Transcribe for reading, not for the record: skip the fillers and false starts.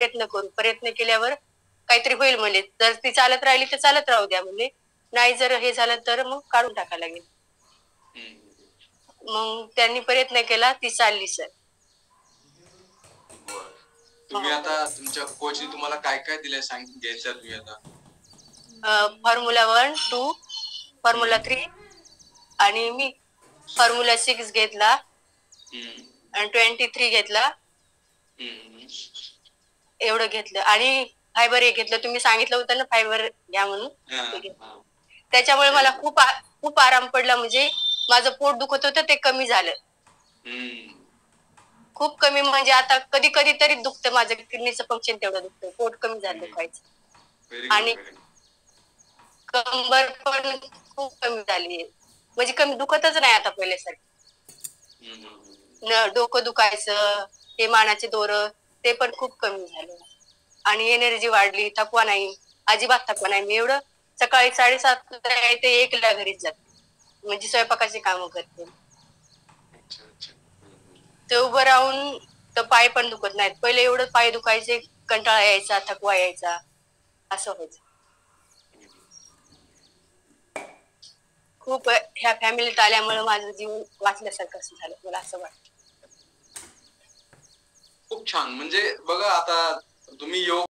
प्रयत्न करू, प्रयत्न केल्यावर काहीतरी होईल म्हणले. जर ती चालत राहिली तर चालत राहू द्या म्हणले, नाही जर हे झालं तर मग काढून टाकायला लागेल. मग त्यांनी प्रयत्न केला, ती चालली सर. तुम्ही आता तुमच्या कोचने तुम्हाला काय काय दिलंय घ्यायचं तुम्ही आता? फॉर्म्युला 1, 2, फॉर्म्युला 3 आणि मी फॉर्म्युला 6 घेतला आणि 23 घेतला. एवढं घेतलं आणि फायबर एक घेतलं. तुम्ही सांगितलं होतं ना फायबर घ्या म्हणून, त्याच्यामुळे मला खूप खूप आराम पडला. म्हणजे माझं पोट दुखत होतं ते कमी झालं. खूप कमी म्हणजे आता कधी कधी तरी दुखतं माझं, किडनीचं फंक्शन तेवढं दुखतं, पोट कमी झालं दुखायचं. आणि कंबर पण खूप कमी झाली, म्हणजे कमी दुखतच नाही आता पहिल्यासारखं. डोकं दुखायचं, ते मानाचे दोर ते पण खूप कमी झालं आणि एनर्जी वाढली, थकवा नाही, अजिबात थकवा नाही. मी एवढं सकाळी 7:30 ते 1ला घरीच जाते, म्हणजे स्वयंपाकाची कामं करते. ते उभं राहून तर पाय पण दुखत नाहीत. पहिले एवढं पाय दुखायचे, कंटाळा यायचा, थकवा यायचा, असं व्हायचं. खूप ह्या फॅमिलीत आल्यामुळे माझं जीवन वाचल्यासारखं झालं, मला असं वाटतं. खूप छान. म्हणजे बघा आता तुम्ही योग